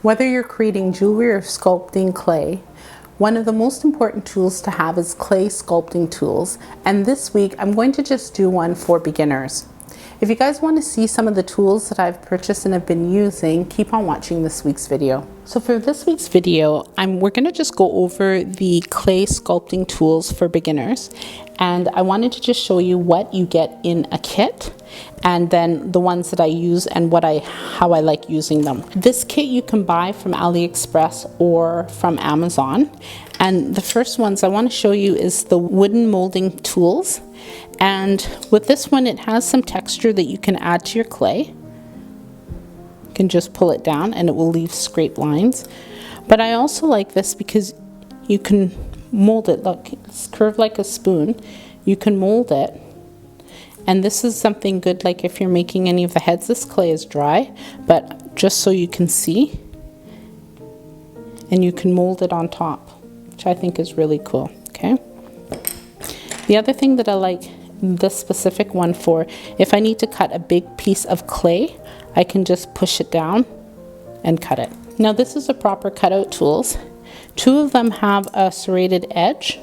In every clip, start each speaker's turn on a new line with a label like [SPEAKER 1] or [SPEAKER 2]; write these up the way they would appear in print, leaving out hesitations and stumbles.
[SPEAKER 1] Whether you're creating jewelry or sculpting clay, one of the most important tools to have is clay sculpting tools. And this week, I'm going to just do one for beginners. If you guys want to see some of the tools that I've purchased and have been using, keep on watching this week's video. So for this week's video, we're going to just go over the clay sculpting tools for beginners. And I wanted to just show you what you get in a kit, and then the ones that I use and how I like using them. This kit you can buy from AliExpress or from Amazon. And the first ones I want to show you is the wooden molding tools. And with this one, it has some texture that you can add to your clay. You can just pull it down and it will leave scrape lines. But I also like this because you can mold it. Look, it's curved like a spoon. You can mold it. And this is something good, like if you're making any of the heads. This clay is dry, but just so you can see. And you can mold it on top, which I think is really cool, okay? The other thing that I like this specific one for, if I need to cut a big piece of clay, I can just push it down and cut it. Now this is a proper cutout tools. Two of them have a serrated edge,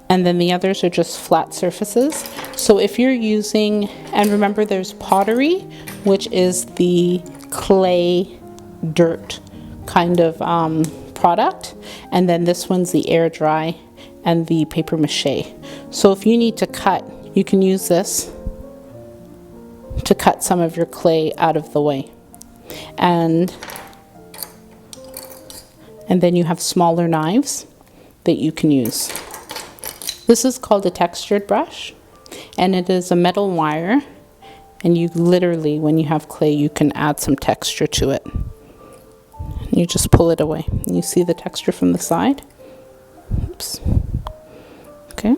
[SPEAKER 1] and then the others are just flat surfaces. So if you're using, and remember there's pottery, which is the clay dirt kind of product, and then this one's the air dry and the paper mache. So if you need to cut, you can use this to cut some of your clay out of the way. And then you have smaller knives that you can use. This is called a textured brush, and it is a metal wire, and you literally, when you have clay, you can add some texture to it. You just pull it away. You see the texture from the side? Oops. Okay.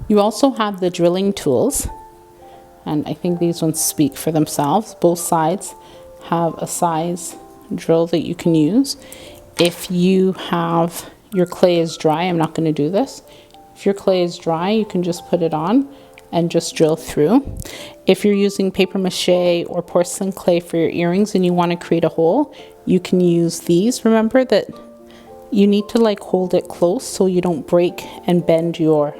[SPEAKER 1] You also have the drilling tools, and I think these ones speak for themselves. Both sides have a size drill that you can use. If you have, your clay is dry, I'm not going to do this. If your clay is dry, you can just put it on and just drill through. If you're using paper mache or porcelain clay for your earrings and you want to create a hole, you can use these. Remember that you need to like hold it close so you don't break and bend your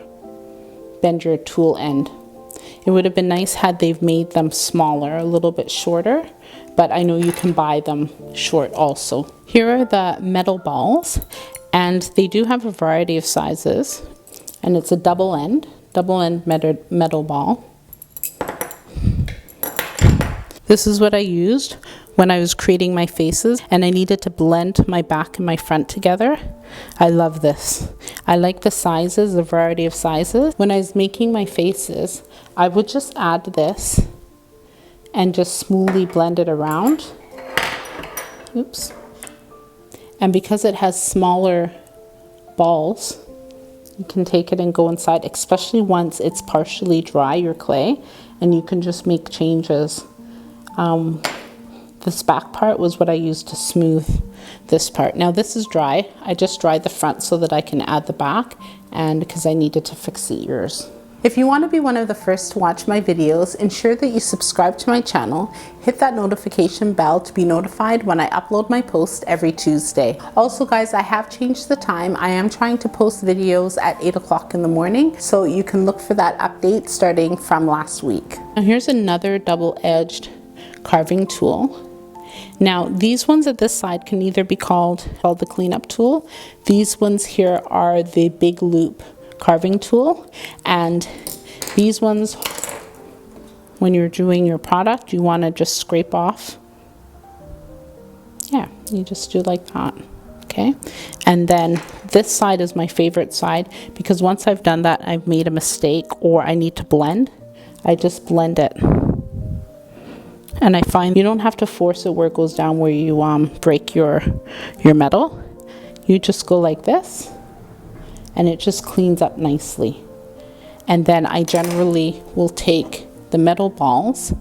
[SPEAKER 1] tool end. It would have been nice had they've made them smaller, a little bit shorter, but I know you can buy them short also. Here are the metal balls, and they do have a variety of sizes, and it's a double end metal ball. This is what I used when I was creating my faces, and I needed to blend my back and my front together. I love this. I like the sizes, the variety of sizes. When I was making my faces, I would just add this and just smoothly blend it around. Oops. And because it has smaller balls, you can take it and go inside, especially once it's partially dry, your clay, and you can just make changes. This back part was what I used to smooth this part. Now this is dry. I just dried the front so that I can add the back, and because I needed to fix the ears. If you want to be one of the first to watch my videos, ensure that you subscribe to my channel, hit that notification bell to be notified when I upload my post every Tuesday. Also guys, I have changed the time. I am trying to post videos at 8 o'clock in the morning, so you can look for that update starting from last week. Now here's another double-edged carving tool. Now these ones at this side can either be called the cleanup tool. These ones here are the big loop carving tool, and these ones, when you're doing your product, you want to just scrape off. Yeah, you just do like that. Okay, and then this side is my favorite side, because once I've done that, I've made a mistake or I need to blend, I just blend it. And I find you don't have to force it where it goes down where you break your metal. You just go like this, and it just cleans up nicely. And then I generally will take the metal balls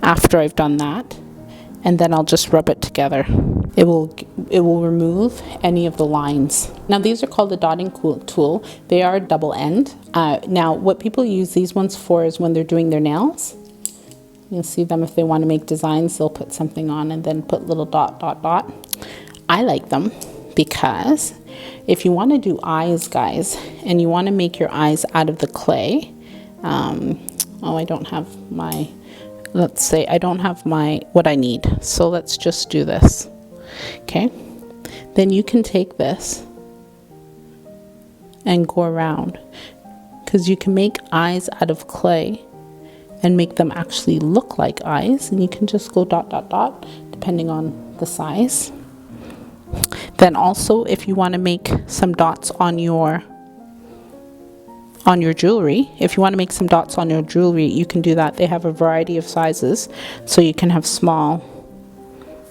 [SPEAKER 1] after I've done that, and then I'll just rub it together. It will remove any of the lines. Now these are called the dotting tool. They are double end. Now what people use these ones for is when they're doing their nails. You'll see them if they want to make designs, they'll put something on and then put little dot, dot, dot. I like them because if you want to do eyes, guys, and you want to make your eyes out of the clay, oh, I don't have my, let's say I don't have my, what I need. So let's just do this. Okay. Then you can take this and go around, because you can make eyes out of clay and make them actually look like eyes, and you can just go dot, dot, dot, depending on the size. Then also, if you want to make some dots on your jewelry, if you want to make some dots on your jewelry, you can do that. They have a variety of sizes, so you can have small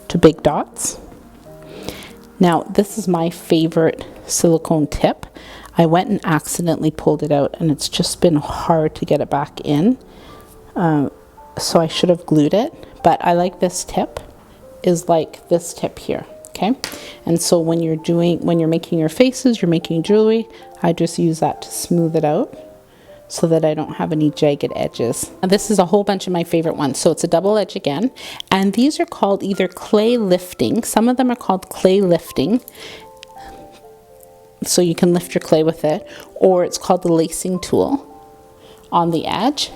[SPEAKER 1] to big dots. Now, this is my favorite silicone tip. I went and accidentally pulled it out, and it's just been hard to get it back in. So I should have glued it, but I like this tip, is like this tip here. Okay, and so when you're making your faces, you're making jewelry, I just use that to smooth it out so that I don't have any jagged edges. And this is a whole bunch of my favorite ones. So it's a double edge again, and these are called either clay lifting. Some of them are called clay lifting, so you can lift your clay with it, or it's called the lacing tool on the edge.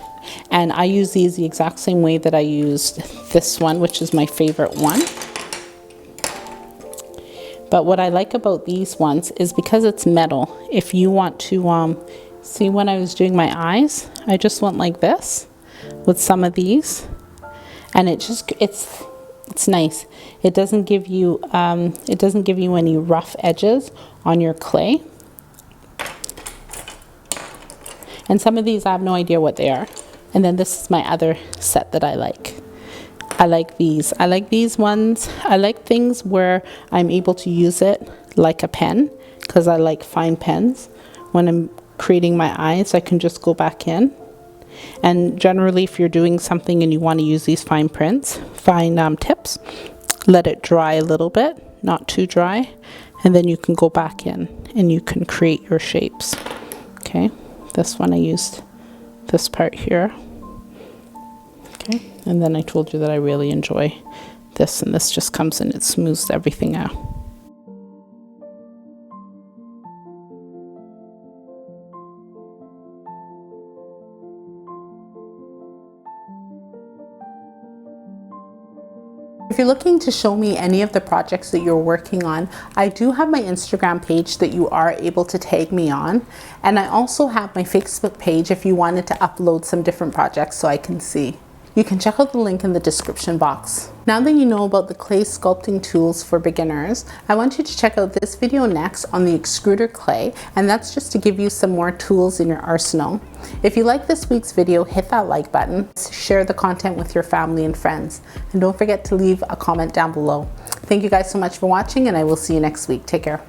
[SPEAKER 1] And I use these the exact same way that I used this one, which is my favorite one. But what I like about these ones is because it's metal, if you want to, see when I was doing my eyes, I just went like this with some of these, and it's nice. It doesn't give you any rough edges on your clay. And some of these I have no idea what they are. And then this is my other set that I like. I like these. I like these ones. I like things where I'm able to use it like a pen, because I like fine pens. When I'm creating my eyes, I can just go back in. And generally, if you're doing something and you want to use these fine tips, let it dry a little bit, not too dry, and then you can go back in and you can create your shapes. Okay, this one I used this part here. Okay, and then I told you that I really enjoy this, and this just comes in, it smooths everything out. If you're looking to show me any of the projects that you're working on, I do have my Instagram page that you are able to tag me on. And I also have my Facebook page if you wanted to upload some different projects so I can see. You can check out the link in the description box. Now that you know about the clay sculpting tools for beginners, I want you to check out this video next on the extruder clay, and that's just to give you some more tools in your arsenal. If you like this week's video, hit that like button, share the content with your family and friends, and don't forget to leave a comment down below. Thank you guys so much for watching, and I will see you next week. Take care.